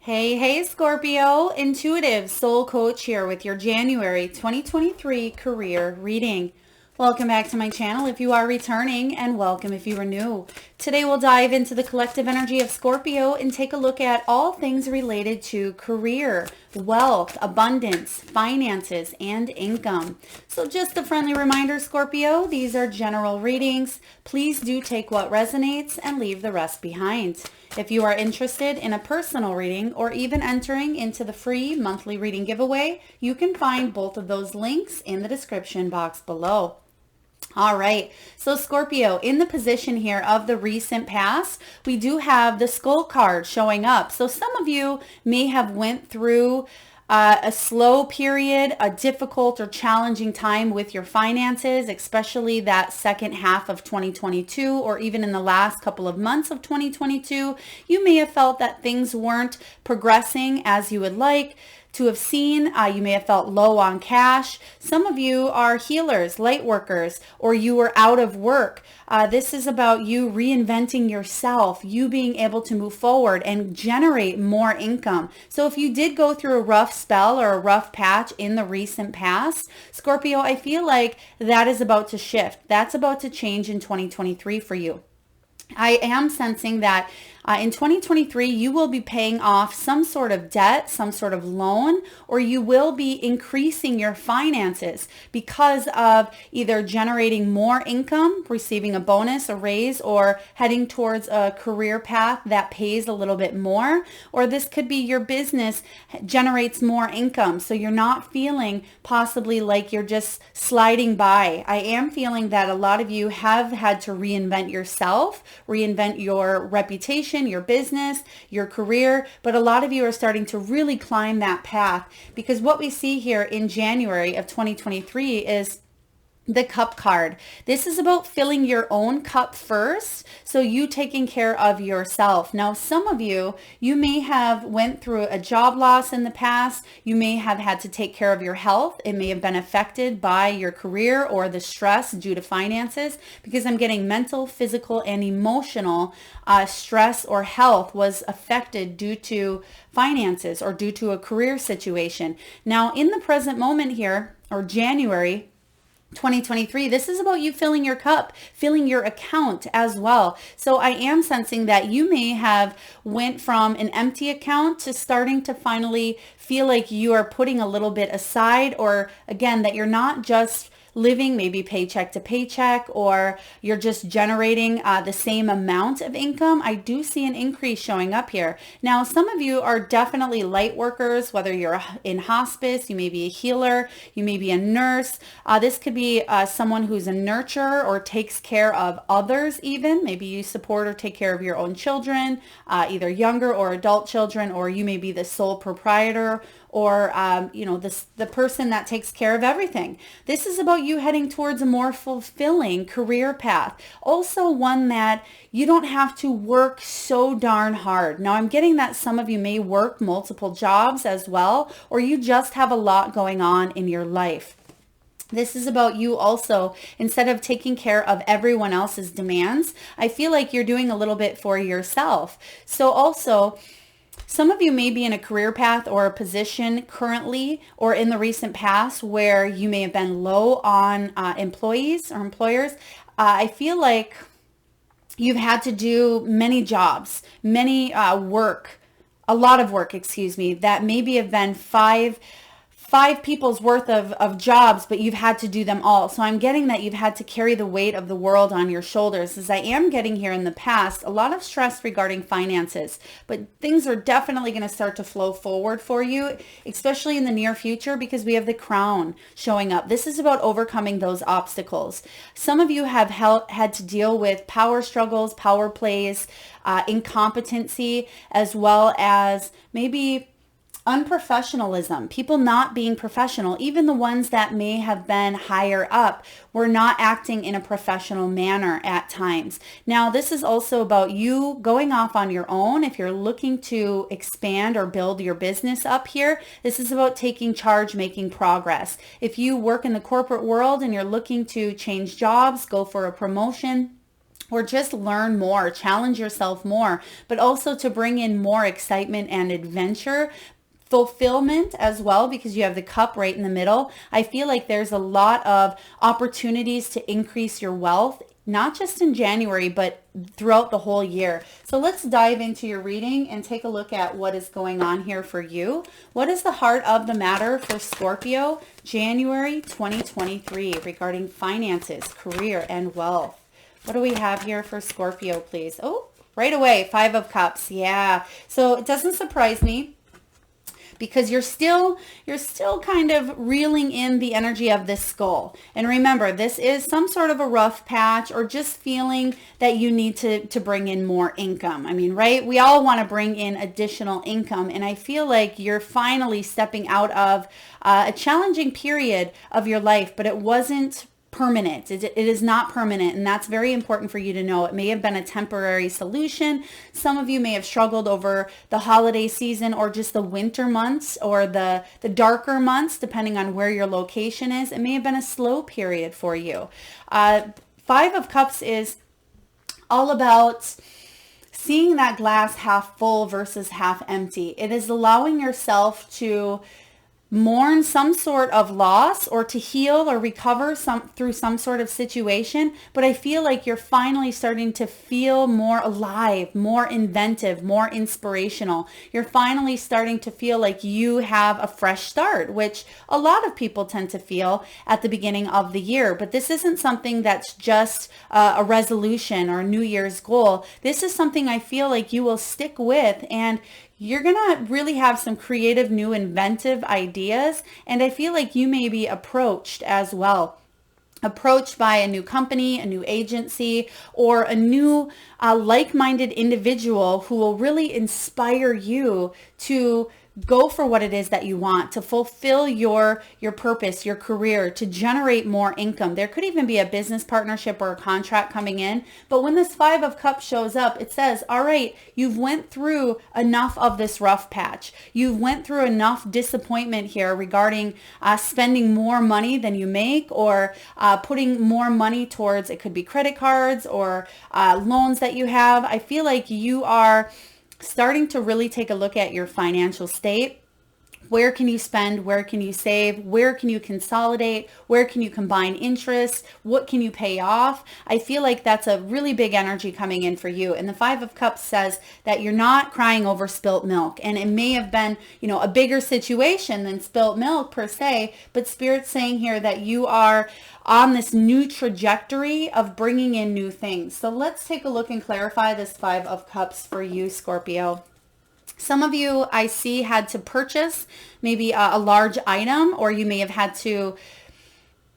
Hey, Scorpio, intuitive soul coach here with your January 2023 career reading. Welcome back to my channel if you are returning, and welcome if you are new. Today we'll dive into the collective energy of Scorpio and take a look at all things related to career, wealth, abundance, finances, and income. So just a friendly reminder, Scorpio, these are general readings. Please do take what resonates and leave the rest behind. If you are interested in a personal reading or even entering into the free monthly reading giveaway, you can find both of those links in the description box below. All right, so Scorpio, in the position here of the recent past, we do have the Skull card showing up. So some of you may have went through a slow period, a difficult or challenging time with your finances, especially that second half of 2022, or even in the last couple of months of 2022. You may have felt that things weren't progressing as you would like to have seen. You may have felt low on cash. Some of you are healers, light workers, or you were out of work. This is about you reinventing yourself, you being able to move forward and generate more income. So if you did go through a rough spell or a rough patch in the recent past, Scorpio, I feel like that is about to shift. That's about to change in 2023 for you. I am sensing that in 2023, you will be paying off some sort of debt, some sort of loan, or you will be increasing your finances because of either generating more income, receiving a bonus, a raise, or heading towards a career path that pays a little bit more. Or this could be your business generates more income, so you're not feeling possibly like you're just sliding by. I am feeling that a lot of you have had to reinvent yourself, reinvent your reputation, your business, your career, but a lot of you are starting to really climb that path, because what we see here in January of 2023 is the Cup card. This is about filling your own cup first, so you taking care of yourself. Now, some of you may have went through a job loss in the past. You may have had to take care of your health. It may have been affected by your career or the stress due to finances, because I'm getting mental, physical, and emotional stress or health was affected due to finances or due to a career situation. Now, in the present moment here, or January 2023, this is about you filling your cup, filling your account as well. So I am sensing that you may have went from an empty account to starting to finally feel like you are putting a little bit aside, or again, that you're not just living maybe paycheck to paycheck, or you're just generating the same amount of income. I do see an increase showing up here. Now, some of you are definitely light workers, whether you're in hospice, you may be a healer, you may be a nurse. This could be someone who's a nurturer or takes care of others even. Maybe you support or take care of your own children, either younger or adult children, or you may be the sole proprietor, or the person that takes care of everything. This is about you heading towards a more fulfilling career path. Also one that you don't have to work so darn hard. Now, I'm getting that some of you may work multiple jobs as well, or you just have a lot going on in your life. This is about you also, instead of taking care of everyone else's demands, I feel like you're doing a little bit for yourself. So also, some of you may be in a career path or a position currently or in the recent past where you may have been low on employees or employers. I feel like you've had to do many jobs, many a lot of work, that maybe have been five people's worth of jobs, but you've had to do them all. So I'm getting that you've had to carry the weight of the world on your shoulders. As I am getting here in the past, a lot of stress regarding finances, but things are definitely going to start to flow forward for you, especially in the near future, because we have the Crown showing up. This is about overcoming those obstacles. Some of you have had to deal with power struggles, power plays, incompetency, as well as maybe unprofessionalism, people not being professional. Even the ones that may have been higher up were not acting in a professional manner at times. Now, this is also about you going off on your own. If you're looking to expand or build your business up here, this is about taking charge, making progress. If you work in the corporate world and you're looking to change jobs, go for a promotion, or just learn more, challenge yourself more, but also to bring in more excitement and adventure, fulfillment as well, because you have the cup right in the middle. I feel like there's a lot of opportunities to increase your wealth, not just in January, but throughout the whole year. So let's dive into your reading and take a look at what is going on here for you. What is the heart of the matter for Scorpio, January 2023, regarding finances, career, and wealth? What do we have here for Scorpio, please? Oh, right away, 5 of Cups. Yeah. So it doesn't surprise me, because you're still kind of reeling in the energy of this skull. And remember, this is some sort of a rough patch, or just feeling that you need to bring in more income. I mean, right? We all want to bring in additional income. And I feel like you're finally stepping out of a challenging period of your life, but it wasn't permanent. It is not permanent, and that's very important for you to know. It may have been a temporary solution. Some of you may have struggled over the holiday season, or just the winter months, or the darker months, depending on where your location is. It may have been a slow period for you. 5 of Cups is all about seeing that glass half full versus half empty. It is allowing yourself to mourn some sort of loss, or to heal or recover through some sort of situation. But I feel like you're finally starting to feel more alive, more inventive, more inspirational. You're finally starting to feel like you have a fresh start, which a lot of people tend to feel at the beginning of the year. But this isn't something that's just a resolution or a New Year's goal. This is something I feel like you will stick with, and you're going to really have some creative, new, inventive ideas. And I feel like you may be approached as well. Approached by a new company, a new agency, or a new like-minded individual who will really inspire you to go for what it is that you want, to fulfill your purpose, your career, to generate more income. There could even be a business partnership or a contract coming in. But when this 5 of Cups shows up, it says, all right, you've went through enough of this rough patch. You've went through enough disappointment here regarding spending more money than you make, or putting more money towards, it could be credit cards or loans that you have. I feel like you are starting to really take a look at your financial state. Where can you spend? Where can you save? Where can you consolidate? Where can you combine interests? What can you pay off? I feel like that's a really big energy coming in for you. And the 5 of Cups says that you're not crying over spilt milk. And it may have been, a bigger situation than spilt milk per se, but Spirit's saying here that you are on this new trajectory of bringing in new things. So let's take a look and clarify this 5 of Cups for you, Scorpio. Some of you, I see, had to purchase maybe a large item, or you may have had to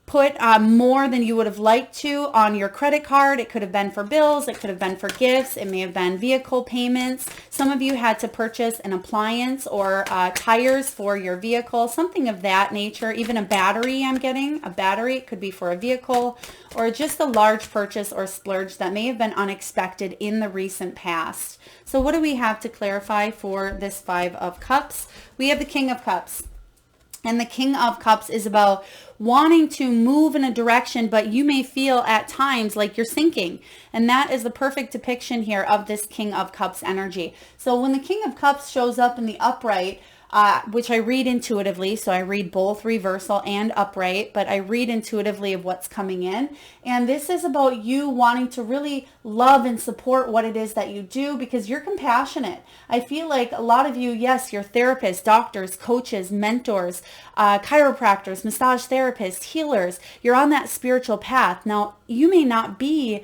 put more than you would have liked to on your credit card. It could have been for bills. It could have been for gifts. It may have been vehicle payments. Some of you had to purchase an appliance, or tires for your vehicle, something of that nature. Even a battery, I'm getting. A battery, it could be for a vehicle, or just a large purchase or splurge that may have been unexpected in the recent past. So what do we have to clarify for this 5 of Cups? We have the King of Cups. And the King of Cups is about wanting to move in a direction, but you may feel at times like you're sinking. And that is the perfect depiction here of this King of Cups energy. So when the King of Cups shows up in the upright, which I read intuitively, so I read both reversal and upright, but I read intuitively of what's coming in. And this is about you wanting to really love and support what it is that you do, because you're compassionate. I feel like a lot of you, yes, you're therapists, doctors, coaches, mentors, chiropractors, massage therapists, healers. You're on that spiritual path. Now, you may not be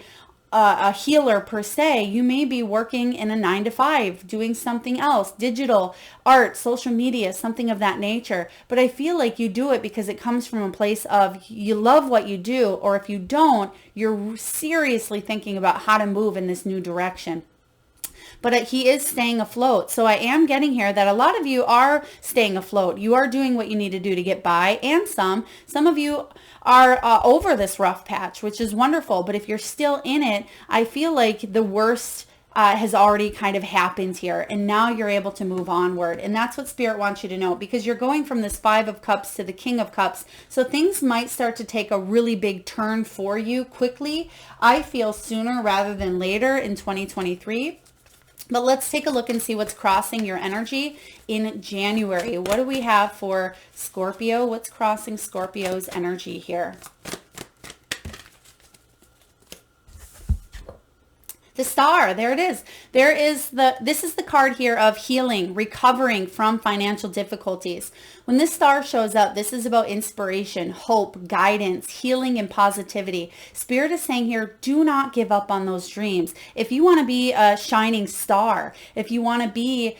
a healer per se. You may be working in a 9-to-5, doing something else, digital, art, social media, something of that nature. But I feel like you do it because it comes from a place of you love what you do, or if you don't, you're seriously thinking about how to move in this new direction. But he is staying afloat. So I am getting here that a lot of you are staying afloat. You are doing what you need to do to get by, and some of you are over this rough patch, which is wonderful. But if you're still in it, I feel like the worst has already kind of happened here. And now you're able to move onward. And that's what Spirit wants you to know, because you're going from this 5 of Cups to the King of Cups. So things might start to take a really big turn for you quickly. I feel sooner rather than later in 2023. But let's take a look and see what's crossing your energy in January. What do we have for Scorpio? What's crossing Scorpio's energy here? The Star, there it is. This is the card here of healing, recovering from financial difficulties. When this star shows up, this is about inspiration, hope, guidance, healing, and positivity. Spirit is saying here, do not give up on those dreams. If you want to be a shining star, if you want to be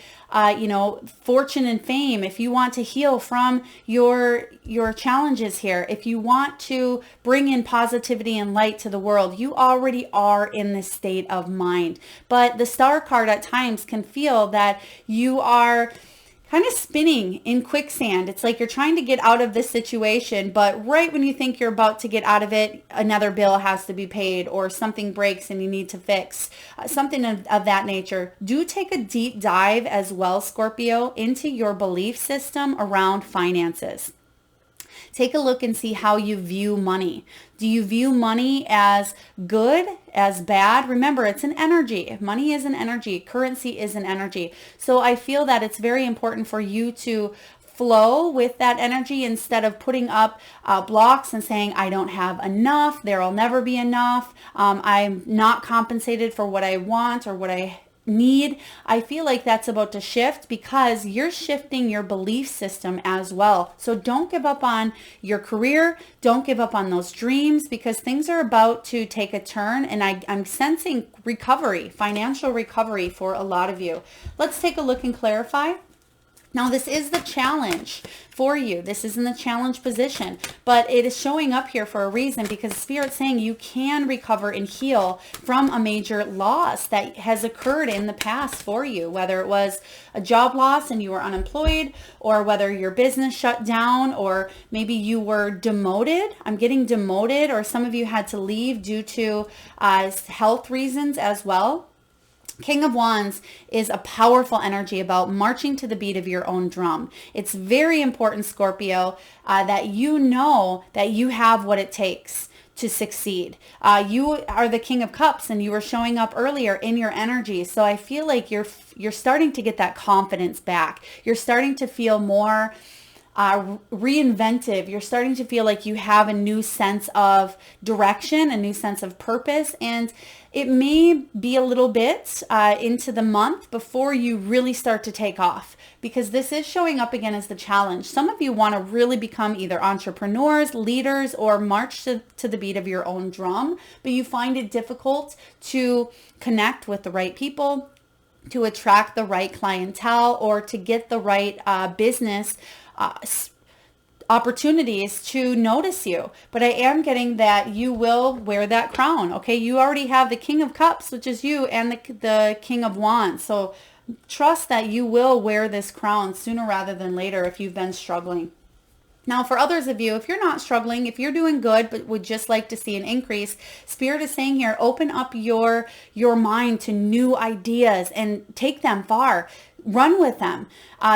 fortune and fame, if you want to heal from your challenges here, if you want to bring in positivity and light to the world, you already are in this state of mind. But the Star card at times can feel that you are kind of spinning in quicksand. It's like you're trying to get out of this situation, but right when you think you're about to get out of it, another bill has to be paid or something breaks and you need to fix something of that nature. Do take a deep dive as well, Scorpio, into your belief system around finances. Take a look and see how you view money. Do you view money as good, as bad? Remember, it's an energy. Money is an energy. Currency is an energy. So I feel that it's very important for you to flow with that energy instead of putting up blocks and saying, I don't have enough. There'll never be enough. I'm not compensated for what I want or what I need. I feel like that's about to shift because you're shifting your belief system as well. So don't give up on your career. Don't give up on those dreams because things are about to take a turn, and I'm sensing recovery, financial recovery for a lot of you. Let's take a look and clarify. Now, this is the challenge for you. This is in the challenge position, but it is showing up here for a reason because Spirit's saying you can recover and heal from a major loss that has occurred in the past for you, whether it was a job loss and you were unemployed, or whether your business shut down, or maybe you were demoted. I'm getting demoted, or some of you had to leave due to health reasons as well. King of Wands is a powerful energy about marching to the beat of your own drum. It's very important, Scorpio, that you know that you have what it takes to succeed. You are the King of Cups, and you were showing up earlier in your energy. So I feel like you're starting to get that confidence back. You're starting to feel more reinventive. You're starting to feel like you have a new sense of direction, a new sense of purpose, and it may be a little bit into the month before you really start to take off, because this is showing up again as the challenge. Some of you want to really become either entrepreneurs, leaders, or march to the beat of your own drum, but you find it difficult to connect with the right people, to attract the right clientele, or to get the right business opportunities to notice you. But I am getting that you will wear that crown. Okay, you already have the King of Cups, which is you, and the King of Wands. So trust that you will wear this crown sooner rather than later if you've been struggling. Now, for others of you, if you're not struggling, if you're doing good but would just like to see an increase, Spirit is saying here, open up your mind to new ideas and take them far. Run with them.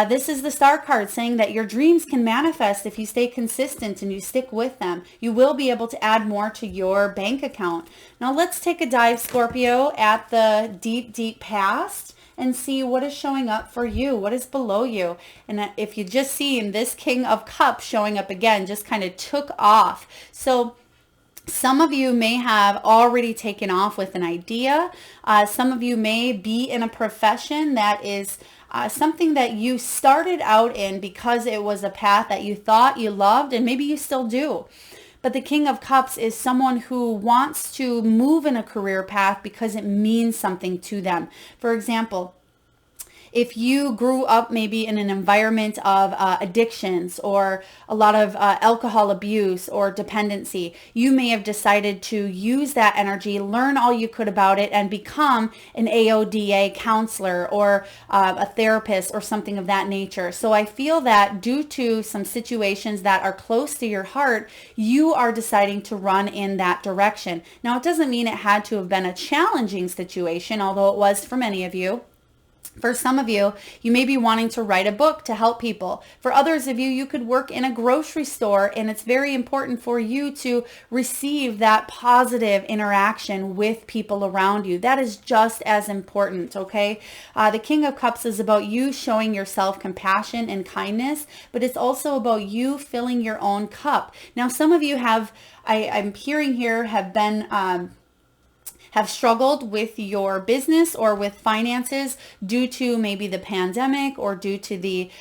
This is the Star card saying that your dreams can manifest if you stay consistent and you stick with them. You will be able to add more to your bank account. Now let's take a dive, Scorpio, at the deep, deep past and see what is showing up for you, what is below you. And if you just seen this King of Cups showing up again, just kind of took off. So some of you may have already taken off with an idea. Some of you may be in a profession that is something that you started out in because it was a path that you thought you loved, and maybe you still do. But the King of Cups is someone who wants to move in a career path because it means something to them. For example, if you grew up maybe in an environment of addictions or a lot of alcohol abuse or dependency, you may have decided to use that energy, learn all you could about it, and become an AODA counselor or a therapist or something of that nature. So I feel that due to some situations that are close to your heart, you are deciding to run in that direction. Now, it doesn't mean it had to have been a challenging situation, although it was for many of you. For some of you, you may be wanting to write a book to help people. For others of you, you could work in a grocery store, and it's very important for you to receive that positive interaction with people around you. That is just as important, okay? The King of Cups is about you showing yourself compassion and kindness, but it's also about you filling your own cup. Now, some of you I'm hearing here, have struggled with your business or with finances due to maybe the pandemic or due to the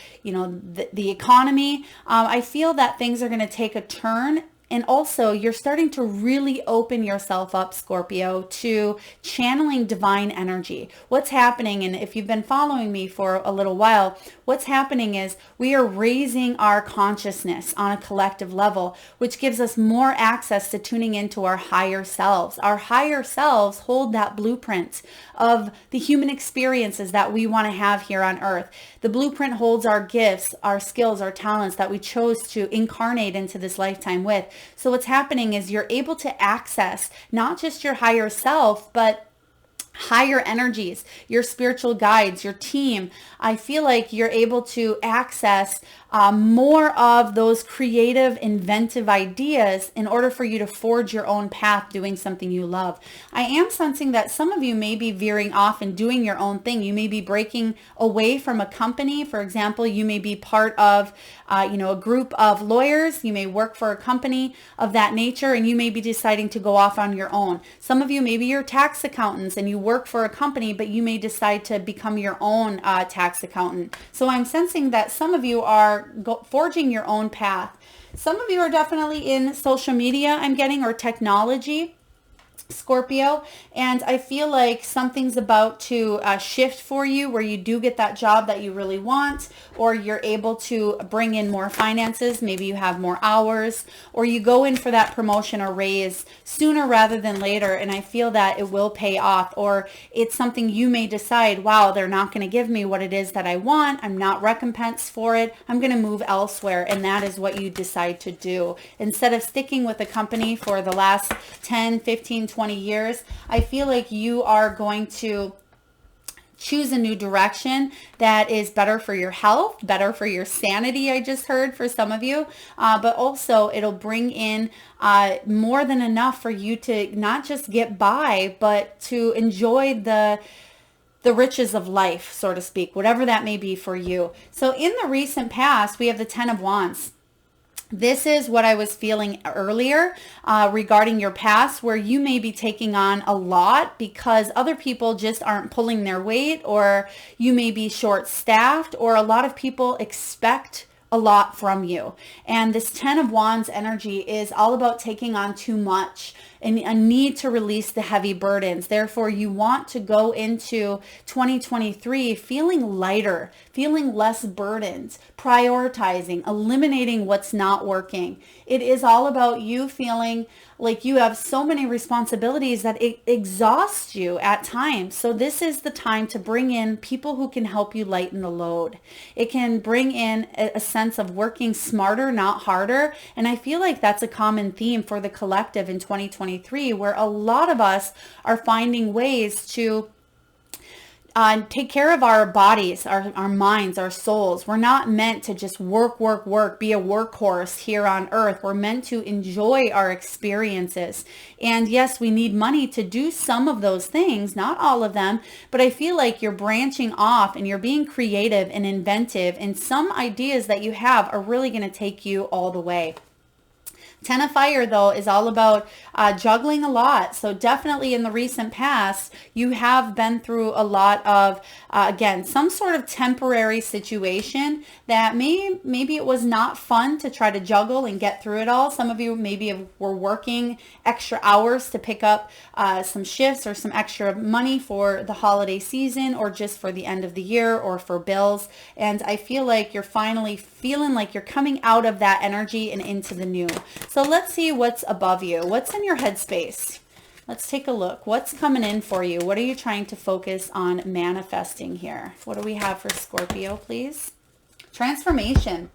economy. I feel that things are going to take a turn. And also, you're starting to really open yourself up, Scorpio, to channeling divine energy. What's happening, and if you've been following me for a little while, what's happening is we are raising our consciousness on a collective level, which gives us more access to tuning into our higher selves. Our higher selves hold that blueprint of the human experiences that we want to have here on earth. The blueprint holds our gifts, our skills, our talents that we chose to incarnate into this lifetime with. So what's happening is you're able to access not just your higher self, but higher energies, your spiritual guides, your team. I feel like you're able to access more of those creative, inventive ideas in order for you to forge your own path doing something you love. I am sensing that some of you may be veering off and doing your own thing. You may be breaking away from a company. For example, you may be part of a group of lawyers. You may work for a company of that nature, and you may be deciding to go off on your own. Some of you, maybe you're tax accountants and you work for a company, but you may decide to become your own tax accountant. So I'm sensing that some of you are forging your own path. Some of you are definitely in social media, I'm getting, or technology, Scorpio, and I feel like something's about to shift for you where you do get that job that you really want, or you're able to bring in more finances. Maybe you have more hours, or you go in for that promotion or raise sooner rather than later, and I feel that it will pay off. Or it's something you may decide, wow, they're not going to give me what it is that I want. I'm not recompensed for it. I'm going to move elsewhere, and that is what you decide to do. Instead of sticking with a company for the last 10, 15, 20 years, I feel like you are going to choose a new direction that is better for your health, better for your sanity, I just heard for some of you, but also it'll bring in more than enough for you to not just get by, but to enjoy the riches of life, so to speak, whatever that may be for you. So in the recent past, we have the 10 of Wands. This is what I was feeling earlier regarding your past, where you may be taking on a lot because other people just aren't pulling their weight, or you may be short-staffed, or a lot of people expect a lot from you. And this 10 of Wands energy is all about taking on too much and a need to release the heavy burdens. Therefore, you want to go into 2023 feeling lighter, feeling less burdened, prioritizing, eliminating what's not working. It is all about you feeling like you have so many responsibilities that it exhausts you at times. So this is the time to bring in people who can help you lighten the load. It can bring in a sense of working smarter, not harder. And I feel like that's a common theme for the collective in 2023, where a lot of us are finding ways to take care of our bodies, our minds, our souls. We're not meant to just work, be a workhorse here on earth. We're meant to enjoy our experiences. And yes, we need money to do some of those things, not all of them, but I feel like you're branching off and you're being creative and inventive, and some ideas that you have are really going to take you all the way. Ten of Fire, though, is all about juggling a lot. So definitely in the recent past, you have been through a lot of, again, some sort of temporary situation that maybe it was not fun to try to juggle and get through it all. Some of you maybe were working extra hours to pick up some shifts or some extra money for the holiday season, or just for the end of the year, or for bills. And I feel like you're finally feeling like you're coming out of that energy and into the new. So let's see what's above you. What's in your headspace? Let's take a look. What's coming in for you? What are you trying to focus on manifesting here? What do we have for Scorpio, please? Transformation.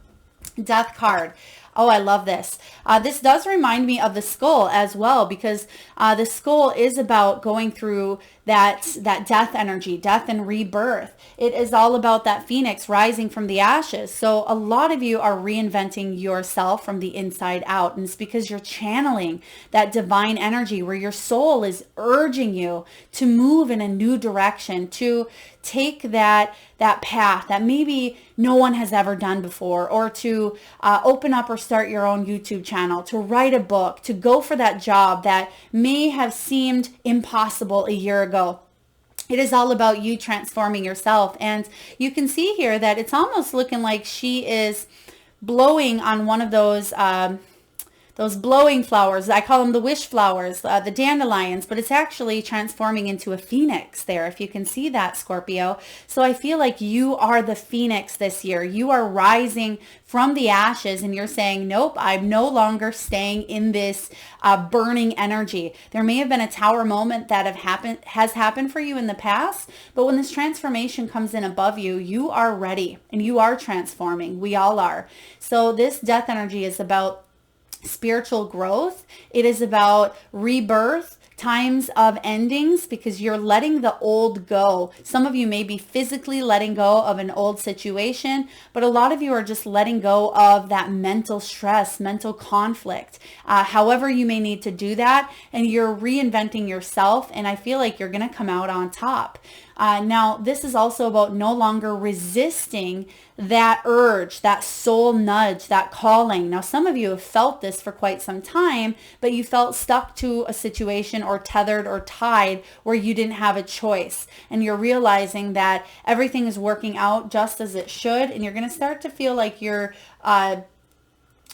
Death card. Oh, I love this. This does remind me of the skull as well, because the skull is about going through that death energy, death and rebirth. It is all about that phoenix rising from the ashes. So a lot of you are reinventing yourself from the inside out. And it's because you're channeling that divine energy where your soul is urging you to move in a new direction, to take that path that maybe no one has ever done before, or to open up or start your own YouTube channel, to write a book, to go for that job that may have seemed impossible a year ago. It is all about you transforming yourself. And you can see here that it's almost looking like she is blowing on one of those blowing flowers. I call them the wish flowers, the dandelions, but it's actually transforming into a phoenix there, if you can see that, Scorpio. So I feel like you are the phoenix this year. You are rising from the ashes, and you're saying, nope, I'm no longer staying in this burning energy. There may have been a tower moment that has happened for you in the past, but when this transformation comes in above you, you are ready and you are transforming. We all are. So this death energy is about spiritual growth. It is about rebirth, times of endings, because you're letting the old go. Some of you may be physically letting go of an old situation, but a lot of you are just letting go of that mental stress, mental conflict, however you may need to do that, and you're reinventing yourself, and I feel like you're going to come out on top. Now, this is also about no longer resisting that urge, that soul nudge, that calling. Now, some of you have felt this for quite some time, but you felt stuck to a situation or tethered or tied where you didn't have a choice. And you're realizing that everything is working out just as it should. And you're going to start to feel like you're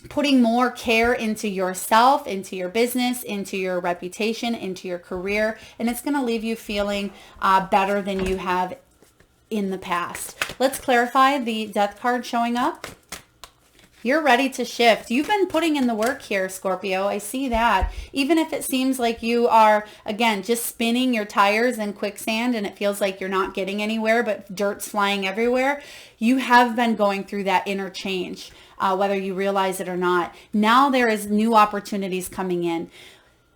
putting more care into yourself, into your business, into your reputation, into your career, and it's going to leave you feeling better than you have in the past. Let's clarify the death card showing up. You're ready to shift. You've been putting in the work here, Scorpio. I see that. Even if it seems like you are, again, just spinning your tires in quicksand and it feels like you're not getting anywhere, but dirt's flying everywhere, you have been going through that interchange, whether you realize it or not. Now there is new opportunities coming in.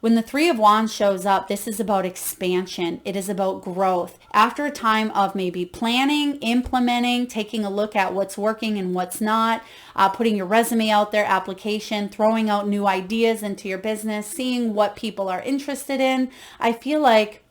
When the Three of Wands shows up, this is about expansion. It is about growth. After a time of maybe planning, implementing, taking a look at what's working and what's not, putting your resume out there, application, throwing out new ideas into your business, seeing what people are interested in, I feel like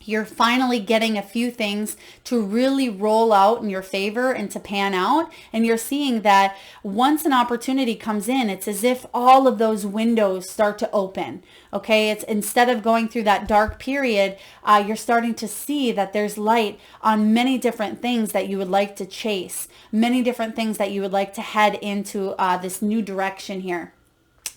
you're finally getting a few things to really roll out in your favor and to pan out. And you're seeing that once an opportunity comes in, it's as if all of those windows start to open. Okay, it's instead of going through that dark period, you're starting to see that there's light on many different things that you would like to chase, many different things that you would like to head into this new direction here.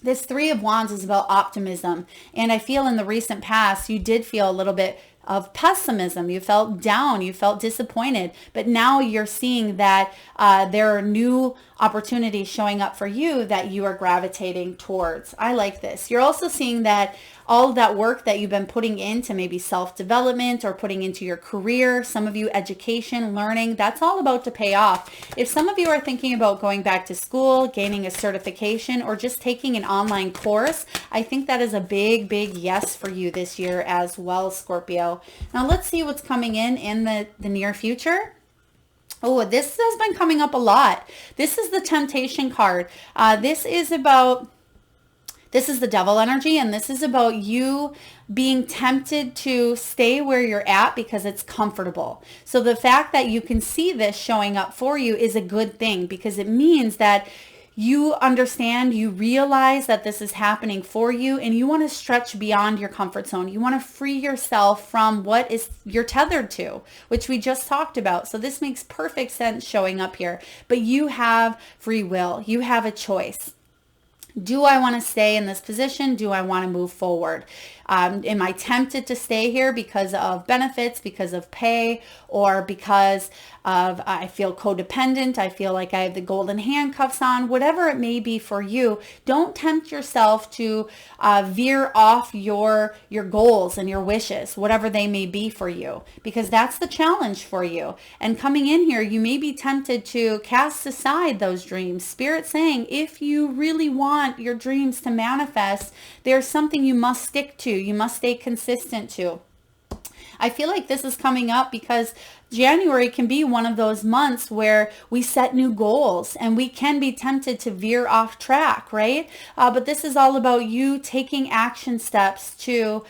This Three of Wands is about optimism. And I feel in the recent past, you did feel a little bit of pessimism. You felt down, you felt disappointed, but now you're seeing that there are new opportunities showing up for you that you are gravitating towards. I like this. You're also seeing that all of that work that you've been putting into maybe self-development or putting into your career, some of you education, learning, that's all about to pay off. If some of you are thinking about going back to school, gaining a certification, or just taking an online course, I think that is a big, big yes for you this year as well, Scorpio. Now let's see what's coming in the near future. Oh, this has been coming up a lot. This is the temptation card. This is the devil energy, and this is about you being tempted to stay where you're at because it's comfortable. So the fact that you can see this showing up for you is a good thing, because it means that you understand, you realize that this is happening for you, and you want to stretch beyond your comfort zone. You want to free yourself from what is you're tethered to, which we just talked about. So this makes perfect sense showing up here. But you have free will. You have a choice. Do I want to stay in this position? Do I want to move forward? Am I tempted to stay here because of benefits, because of pay, or because of I feel codependent? I feel like I have the golden handcuffs on, whatever it may be for you. Don't tempt yourself to veer off your goals and your wishes, whatever they may be for you, because that's the challenge for you. And coming in here, you may be tempted to cast aside those dreams. Spirit saying, if you really want your dreams to manifest, there's something you must stick to. You must stay consistent to. I feel like this is coming up because January can be one of those months where we set new goals and we can be tempted to veer off track, right? But this is all about you taking action steps to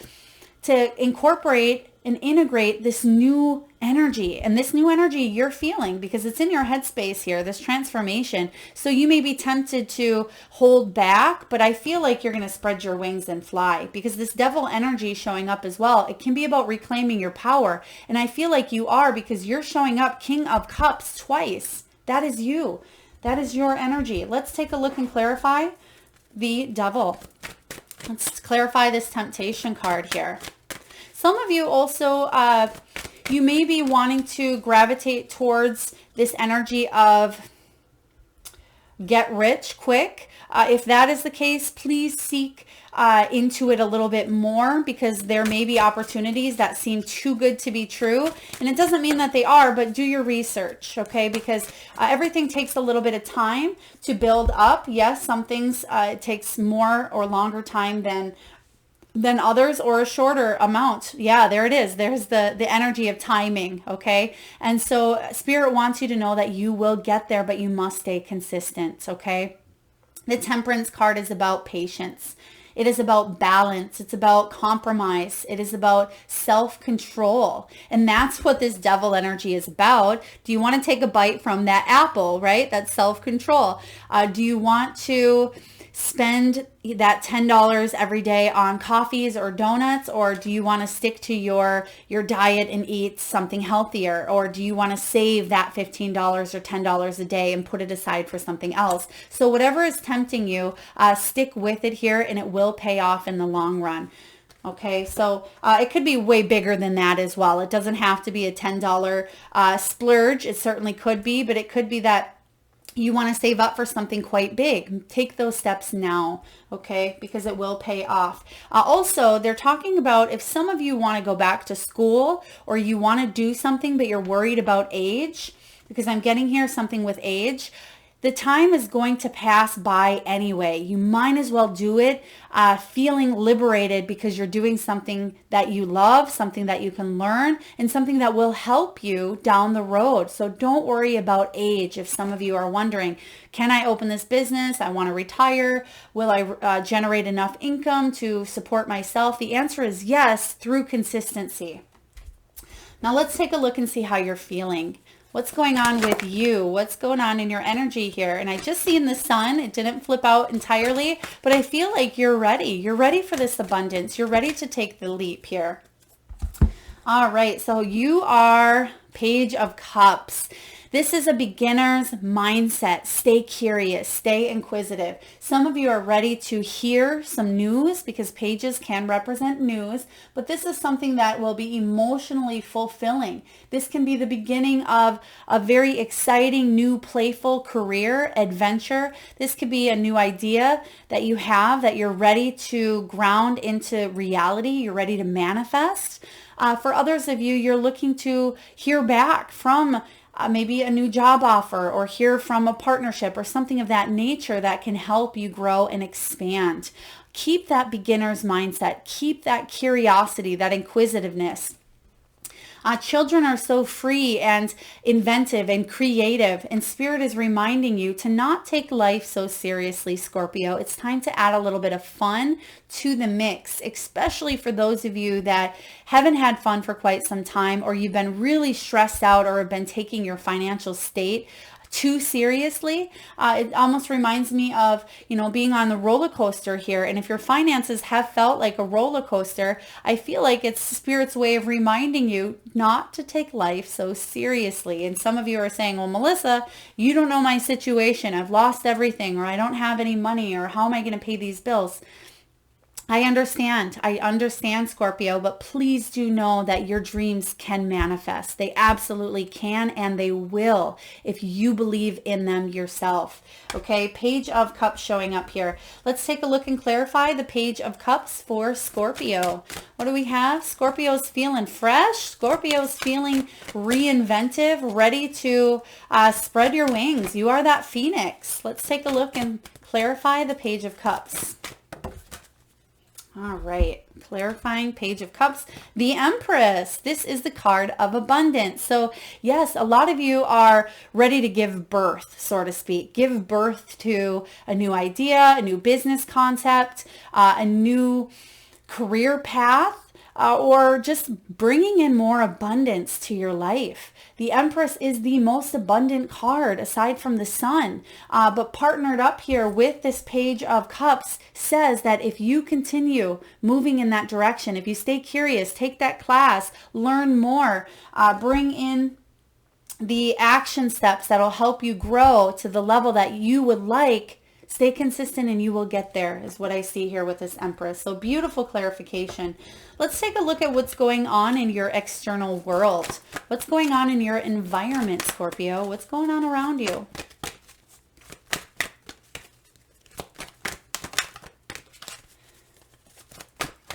incorporate and integrate this new energy, and this new energy you're feeling because it's in your headspace here, this transformation. So you may be tempted to hold back, but I feel like you're going to spread your wings and fly, because this devil energy showing up as well. It can be about reclaiming your power. And I feel like you are, because you're showing up King of Cups twice. That is you. That is your energy. Let's take a look and clarify the devil. Let's clarify this temptation card here. Some of you also, you may be wanting to gravitate towards this energy of get rich quick. If that is the case, please seek into it a little bit more, because there may be opportunities that seem too good to be true. And it doesn't mean that they are, but do your research, okay? Because everything takes a little bit of time to build up. Yes, some things it takes more or longer time than others, or a shorter amount. Yeah, there it is. There's the energy of timing, okay? And so Spirit wants you to know that you will get there, but you must stay consistent, okay? The Temperance card is about patience. It is about balance. It's about compromise. It is about self-control. And that's what this devil energy is about. Do you want to take a bite from that apple, right? That's self-control. Do you want to spend that $10 every day on coffees or donuts, or do you want to stick to your diet and eat something healthier, or do you want to save that $15 or $10 a day and put it aside for something else? So whatever is tempting you, stick with it here, and it will pay off in the long run. Okay, so it could be way bigger than that as well. It doesn't have to be a $10 splurge. It certainly could be, but it could be that you want to save up for something quite big. Take those steps now, okay? Because it will pay off. Also, they're talking about if some of you want to go back to school, or you want to do something, but you're worried about age, because I'm getting here something with age. The time is going to pass by anyway. You might as well do it feeling liberated, because you're doing something that you love, something that you can learn, and something that will help you down the road. So don't worry about age. If some of you are wondering, can I open this business? I want to retire. Will I generate enough income to support myself? The answer is yes, through consistency. Now let's take a look and see how you're feeling. What's going on with you? What's going on in your energy here? And I just seen the sun. It didn't flip out entirely, but I feel like you're ready. You're ready for this abundance. You're ready to take the leap here. All right. So you are Page of Cups. This is a beginner's mindset. Stay curious, stay inquisitive. Some of you are ready to hear some news, because pages can represent news, but this is something that will be emotionally fulfilling. This can be the beginning of a very exciting, new, playful career adventure. This could be a new idea that you have that you're ready to ground into reality. You're ready to manifest. For others of you, you're looking to hear back from maybe a new job offer, or hear from a partnership or something of that nature that can help you grow and expand. Keep that beginner's mindset. Keep that curiosity, that inquisitiveness. Children are so free and inventive and creative, and Spirit is reminding you to not take life so seriously, Scorpio. It's time to add a little bit of fun to the mix, especially for those of you that haven't had fun for quite some time, or you've been really stressed out, or have been taking your financial state too seriously. It almost reminds me of, being on the roller coaster here. And if your finances have felt like a roller coaster, I feel like it's Spirit's way of reminding you not to take life so seriously. And some of you are saying, well, Melissa, you don't know my situation. I've lost everything, or I don't have any money, or how am I going to pay these bills? I understand, Scorpio, but please do know that your dreams can manifest. They absolutely can, and they will if you believe in them yourself. Okay, Page of Cups showing up here. Let's take a look and clarify the Page of Cups for Scorpio. What do we have? Scorpio's feeling fresh. Scorpio's feeling reinventive, ready to spread your wings. You are that phoenix. Let's take a look and clarify the Page of Cups. All right, clarifying Page of Cups, the Empress. This is the card of abundance. So yes, a lot of you are ready to give birth, so to speak. Give birth to a new idea, a new business concept, a new career path, or just bringing in more abundance to your life. The Empress is the most abundant card aside from the Sun, but partnered up here with this Page of Cups says that if you continue moving in that direction, if you stay curious, take that class, learn more, bring in the action steps that'll help you grow to the level that you would like, stay consistent and you will get there, is what I see here with this Empress. So beautiful clarification. Let's take a look at what's going on in your external world. What's going on in your environment, Scorpio? What's going on around you?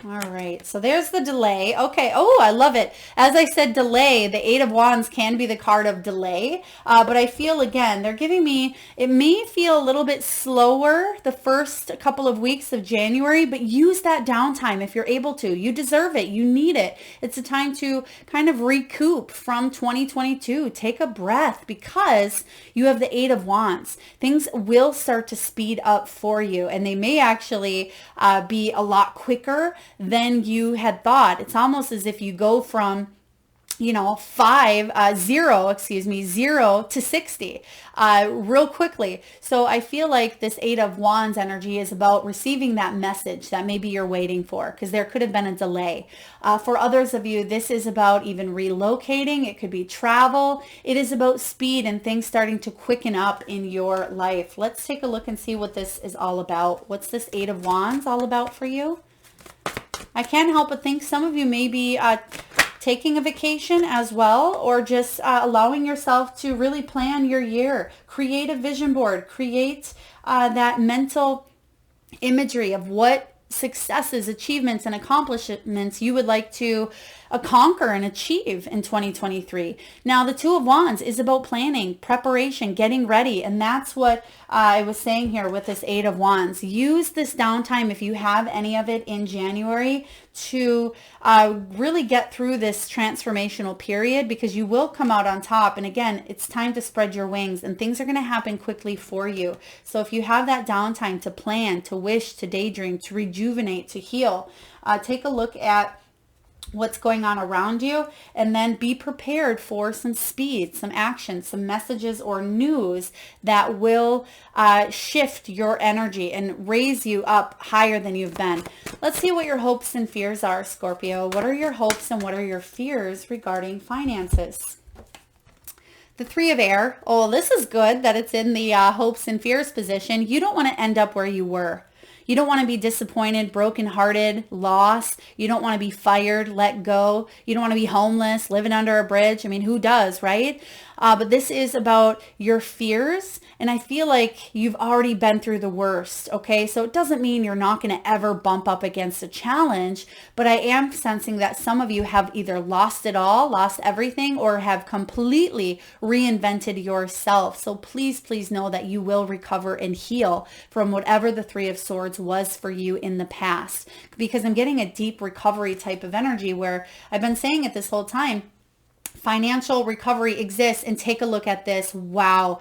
All right, so there's the delay. Okay, oh, I love it. As I said, delay, the Eight of Wands can be the card of delay, but I feel, again, they're giving me, it may feel a little bit slower the first couple of weeks of January, but use that downtime if you're able to. You deserve it. You need it. It's a time to kind of recoup from 2022. Take a breath because you have the Eight of Wands. Things will start to speed up for you, and they may actually be a lot quicker than you had thought. It's almost as if you go from, 0 to 60 real quickly. So I feel like this Eight of Wands energy is about receiving that message that maybe you're waiting for, because there could have been a delay. For others of you, this is about even relocating. It could be travel. It is about speed and things starting to quicken up in your life. Let's take a look and see what this is all about. What's this Eight of Wands all about for you? I can't help but think some of you may be taking a vacation as well, or just allowing yourself to really plan your year. Create a vision board. Create that mental imagery of what successes, achievements, and accomplishments you would like to conquer and achieve in 2023. Now, the Two of Wands is about planning, preparation, getting ready, and that's what I was saying here with this Eight of Wands. Use this downtime, if you have any of it in January, to really get through this transformational period, because you will come out on top. And again, it's time to spread your wings, and things are going to happen quickly for you. So if you have that downtime to plan, to wish, to daydream, to rejuvenate, to heal, take a look at what's going on around you, and then be prepared for some speed, some action, some messages or news that will shift your energy and raise you up higher than you've been. Let's see what your hopes and fears are, Scorpio. What are your hopes and what are your fears regarding finances? The Three of Air. Oh, this is good that it's in the hopes and fears position. You don't want to end up where you were. You don't want to be disappointed, brokenhearted, lost. You don't want to be fired, let go. You don't want to be homeless, living under a bridge. I mean, who does, right? But this is about your fears. And I feel like you've already been through the worst, okay? So it doesn't mean you're not going to ever bump up against a challenge. But I am sensing that some of you have either lost it all, lost everything, or have completely reinvented yourself. So please, please know that you will recover and heal from whatever the Three of Swords was for you in the past. Because I'm getting a deep recovery type of energy where I've been saying it this whole time. Financial recovery exists, and take a look at this. Wow.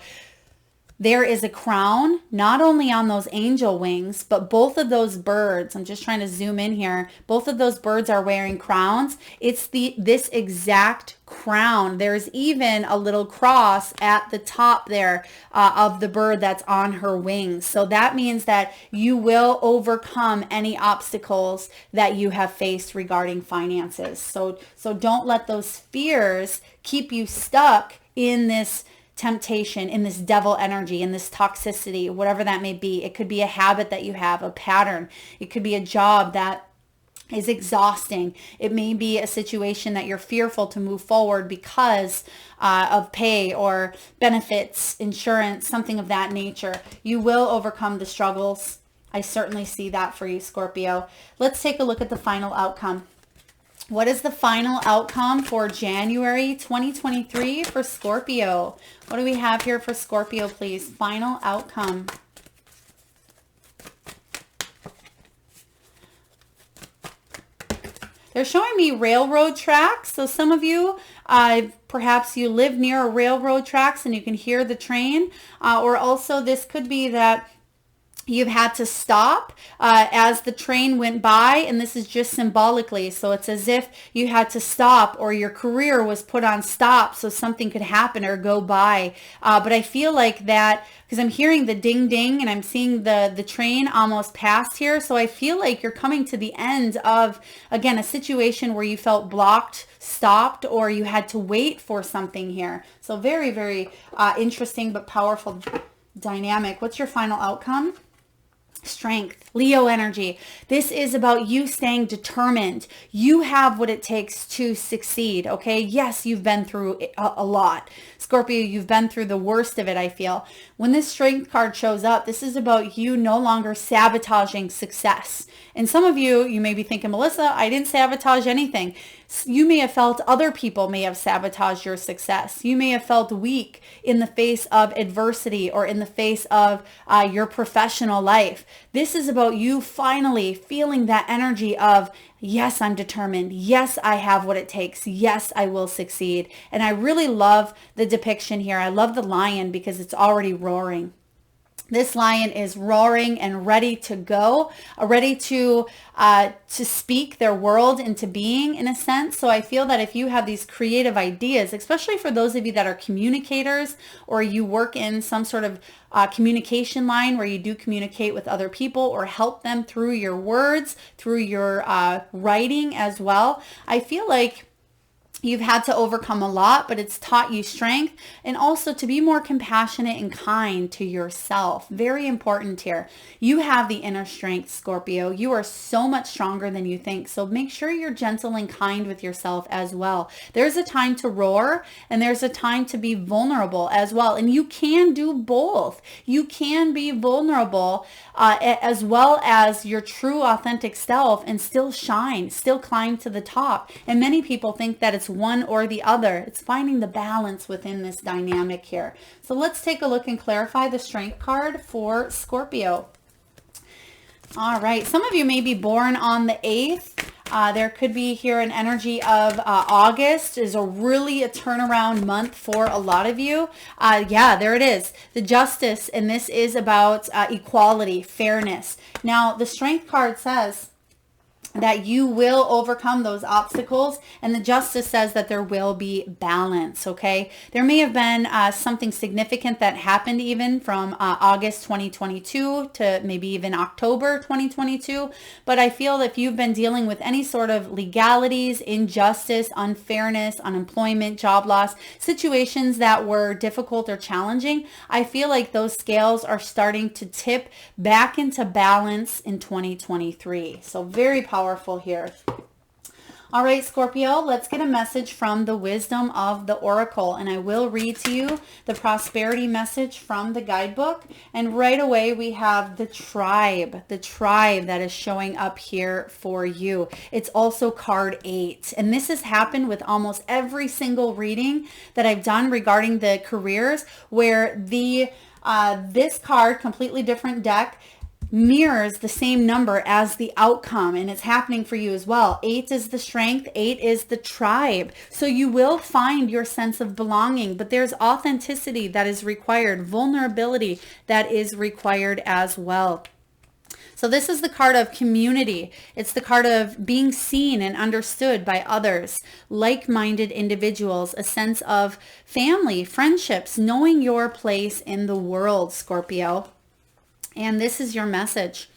there is a crown, not only on those angel wings, but both of those birds, I'm just trying to zoom in here, both of those birds are wearing crowns. It's this exact crown. There's even a little cross at the top there of the bird that's on her wings. So that means that you will overcome any obstacles that you have faced regarding finances. So don't let those fears keep you stuck in this temptation, in this devil energy, in this toxicity, whatever that may be. It could be a habit that you have, a pattern. It could be a job that is exhausting. It may be a situation that you're fearful to move forward because of pay or benefits, insurance, something of that nature. You will overcome the struggles. I certainly see that for you, Scorpio. Let's take a look at the final outcome. What is the final outcome for January 2023 for Scorpio? What do we have here for Scorpio, please? Final outcome. They're showing me railroad tracks. So some of you, perhaps you live near a railroad tracks and you can hear the train. Or also this could be that you've had to stop as the train went by, and this is just symbolically. So it's as if you had to stop, or your career was put on stop so something could happen or go by. But I feel like that, because I'm hearing the ding ding and I'm seeing the train almost past here. So I feel like you're coming to the end of, again, a situation where you felt blocked, stopped, or you had to wait for something here. So very, very interesting but powerful dynamic. What's your final outcome? Strength, Leo energy. This is about you staying determined. You have what it takes to succeed, okay? Yes, you've been through a lot. Scorpio, you've been through the worst of it, I feel. When this strength card shows up, this is about you no longer sabotaging success. And some of you, you may be thinking, Melissa, I didn't sabotage anything. You may have felt other people may have sabotaged your success. You may have felt weak in the face of adversity or in the face of your professional life. This is about you finally feeling that energy of, yes, I'm determined. Yes, I have what it takes. Yes, I will succeed. And I really love the depiction here. I love the lion because it's already roaring. This lion is roaring and ready to go, ready to speak their world into being, in a sense. So I feel that if you have these creative ideas, especially for those of you that are communicators, or you work in some sort of communication line where you do communicate with other people or help them through your words, through your writing as well, I feel like you've had to overcome a lot, but it's taught you strength, and also to be more compassionate and kind to yourself. Very important here. You have the inner strength, Scorpio. You are so much stronger than you think. So make sure you're gentle and kind with yourself as well. There's a time to roar and there's a time to be vulnerable as well. And you can do both. You can be vulnerable as well as your true authentic self and still shine, still climb to the top. And many people think that it's one or the other. It's finding the balance within this dynamic here. So let's take a look and clarify the strength card for Scorpio. All right. Some of you may be born on the 8th. There could be here an energy of August is really a turnaround month for a lot of you. Yeah, there it is. The Justice. And this is about equality, fairness. Now, the strength card says that you will overcome those obstacles, and the Justice says that there will be balance, okay? There may have been something significant that happened even from August 2022 to maybe even October 2022, but I feel that if you've been dealing with any sort of legalities, injustice, unfairness, unemployment, job loss, situations that were difficult or challenging, I feel like those scales are starting to tip back into balance in 2023. So very powerful here. All right, Scorpio, let's get a message from the wisdom of the Oracle, and I will read to you the prosperity message from the guidebook. And right away we have the tribe that is showing up here for you. It's also card 8, and this has happened with almost every single reading that I've done regarding the careers, where this card, completely different deck, mirrors the same number as the outcome, and it's happening for you as well. 8 is the strength, 8 is the tribe. So you will find your sense of belonging, but there's authenticity that is required, vulnerability that is required as well. So this is the card of community. It's the card of being seen and understood by others, like-minded individuals, a sense of family, friendships, knowing your place in the world, Scorpio. And this is your message.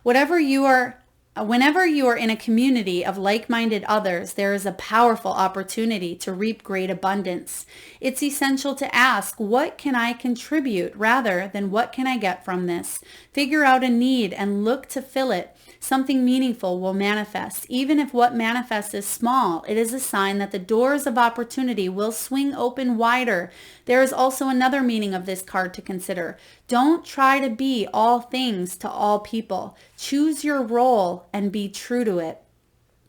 Whenever you are in a community of like-minded others, there is a powerful opportunity to reap great abundance. It's essential to ask, what can I contribute rather than what can I get from this? Figure out a need and look to fill it. Something meaningful will manifest. Even if what manifests is small, it is a sign that the doors of opportunity will swing open wider. There is also another meaning of this card to consider. Don't try to be all things to all people. Choose your role and be true to it.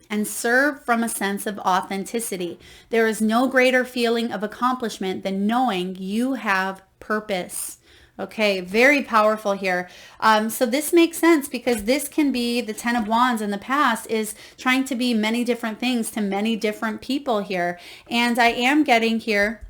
And serve from a sense of authenticity. There is no greater feeling of accomplishment than knowing you have purpose. Okay, very powerful here. So this makes sense because this can be the 10 of Wands in the past is trying to be many different things to many different people here. And I am getting here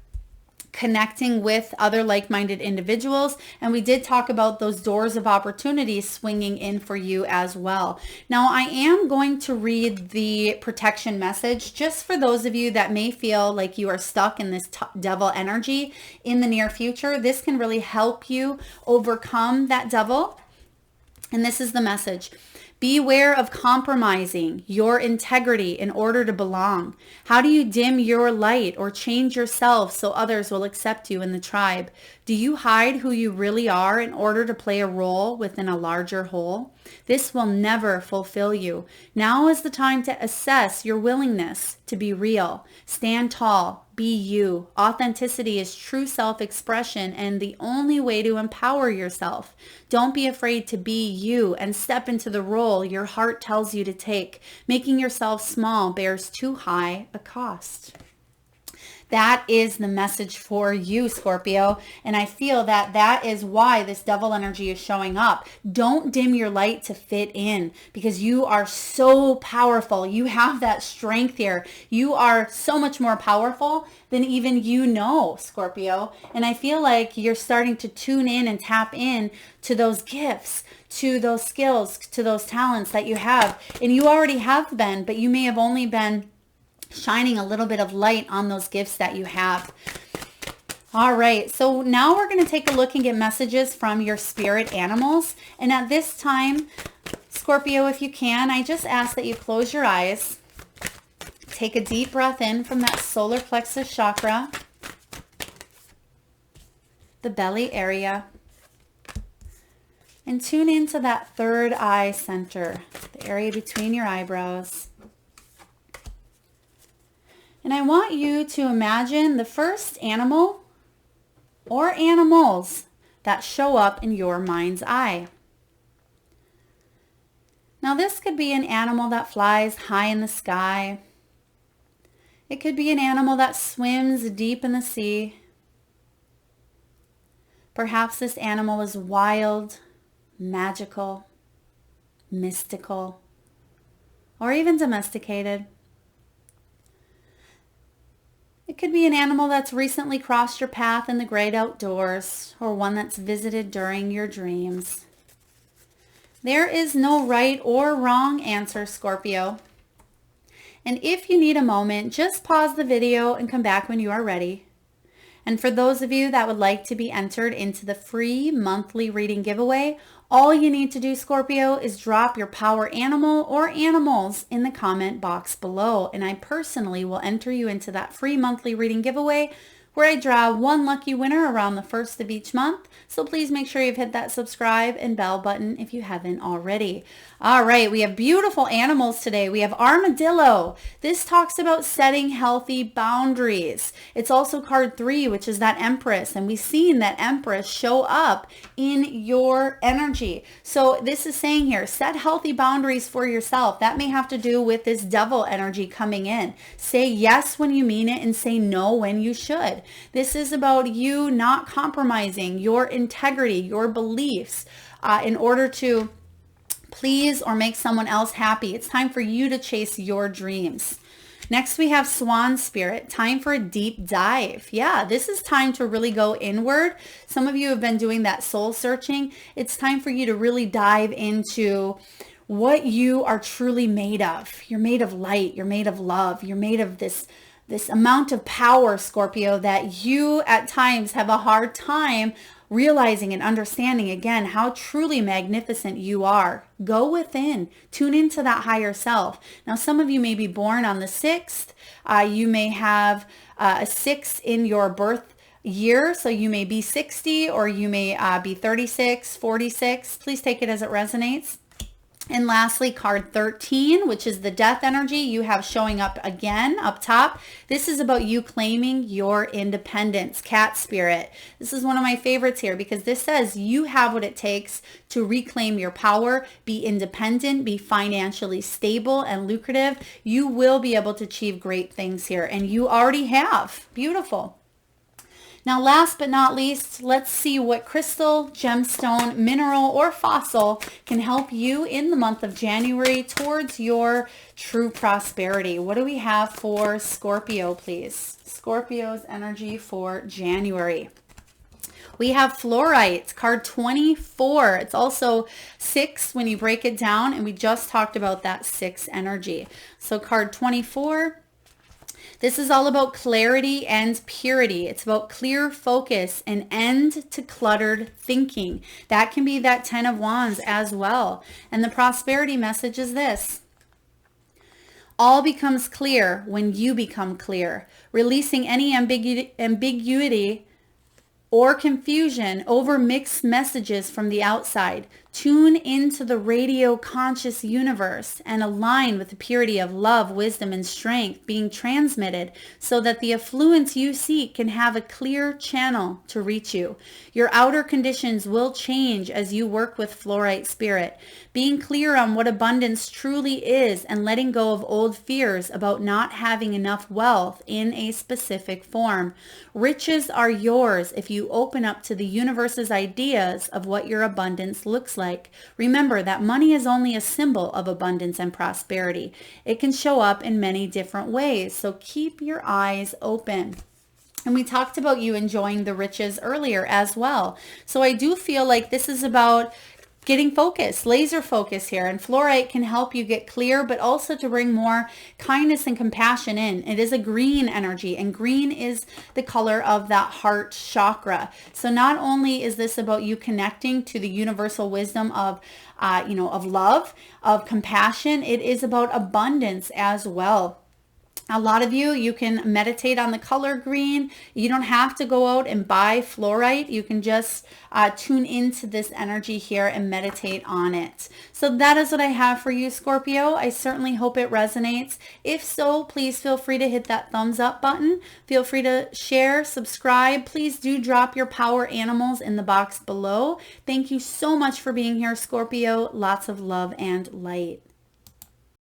connecting with other like-minded individuals. And we did talk about those doors of opportunity swinging in for you as well. Now, I am going to read the protection message just for those of you that may feel like you are stuck in this devil energy in the near future. This can really help you overcome that devil. And this is the message. Beware of compromising your integrity in order to belong. How do you dim your light or change yourself so others will accept you in the tribe? Do you hide who you really are in order to play a role within a larger whole? This will never fulfill you. Now is the time to assess your willingness to be real. Stand tall. Be you. Authenticity is true self-expression and the only way to empower yourself. Don't be afraid to be you and step into the role your heart tells you to take. Making yourself small bears too high a cost. That is the message for you, Scorpio. And I feel that that is why this devil energy is showing up. Don't dim your light to fit in because you are so powerful. You have that strength here. You are so much more powerful than even you know, Scorpio. And I feel like you're starting to tune in and tap in to those gifts, to those skills, to those talents that you have. And you already have been, but you may have only been shining a little bit of light on those gifts that you have. All right, so now we're going to take a look and get messages from your spirit animals. And at this time, Scorpio, if you can, I just ask that you close your eyes. Take a deep breath in from that solar plexus chakra, the belly area, and tune into that third eye center, the area between your eyebrows. And I want you to imagine the first animal or animals that show up in your mind's eye. Now this could be an animal that flies high in the sky. It could be an animal that swims deep in the sea. Perhaps this animal is wild, magical, mystical, or even domesticated. It could be an animal that's recently crossed your path in the great outdoors, or one that's visited during your dreams. There is no right or wrong answer, Scorpio. And if you need a moment, just pause the video and come back when you are ready. And for those of you that would like to be entered into the free monthly reading giveaway, all you need to do, Scorpio, is drop your power animal or animals in the comment box below. And I personally will enter you into that free monthly reading giveaway where I draw one lucky winner around the first of each month. So please make sure you've hit that subscribe and bell button if you haven't already. All right, we have beautiful animals today. We have armadillo. This talks about setting healthy boundaries. It's also card 3, which is that Empress. And we've seen that Empress show up in your energy. So this is saying here, set healthy boundaries for yourself. That may have to do with this devil energy coming in. Say yes when you mean it and say no when you should. This is about you not compromising your integrity, your beliefs in order to please or make someone else happy. It's time for you to chase your dreams. Next, we have Swan Spirit, time for a deep dive. Yeah, this is time to really go inward. Some of you have been doing that soul searching. It's time for you to really dive into what you are truly made of. You're made of light. You're made of love. You're made of this amount of power, Scorpio, that you at times have a hard time realizing and understanding again how truly magnificent you are. Go within, tune into that higher self. Now, some of you may be born on the 6th. You may have a 6 in your birth year, so you may be 60 or you may be 36, 46. Please take it as it resonates. And lastly, card 13, which is the death energy you have showing up again up top. This is about you claiming your independence, cat spirit. This is one of my favorites here because this says you have what it takes to reclaim your power, be independent, be financially stable and lucrative. You will be able to achieve great things here, and you already have. Beautiful. Now, last but not least, let's see what crystal, gemstone, mineral, or fossil can help you in the month of January towards your true prosperity. What do we have for Scorpio, please? Scorpio's energy for January. We have fluorite, card 24. It's also 6 when you break it down, and we just talked about that 6 energy. So card 24. This is all about clarity and purity. It's about clear focus and end to cluttered thinking. That can be that 10 of Wands as well. And the prosperity message is this: all becomes clear when you become clear, releasing any ambiguity or confusion over mixed messages from the outside. Tune into the radio conscious universe and align with the purity of love, wisdom, and strength being transmitted so that the affluence you seek can have a clear channel to reach you. Your outer conditions will change as you work with fluorite spirit. Being clear on what abundance truly is and letting go of old fears about not having enough wealth in a specific form. Riches are yours if you open up to the universe's ideas of what your abundance looks like. Remember that money is only a symbol of abundance and prosperity. It can show up in many different ways, so keep your eyes open. And we talked about you enjoying the riches earlier as well. So I do feel like this is about getting focused, laser focus here. And fluorite can help you get clear, but also to bring more kindness and compassion in. It is a green energy, and green is the color of that heart chakra. So not only is this about you connecting to the universal wisdom of, of love, of compassion, it is about abundance as well. A lot of you can meditate on the color green. You don't have to go out and buy fluorite. You can just tune into this energy here and meditate on it. So that is what I have for you, Scorpio. I certainly hope it resonates. If so, please feel free to hit that thumbs up button. Feel free to share, subscribe. Please do drop your power animals in the box below. Thank you so much for being here, Scorpio. Lots of love and light.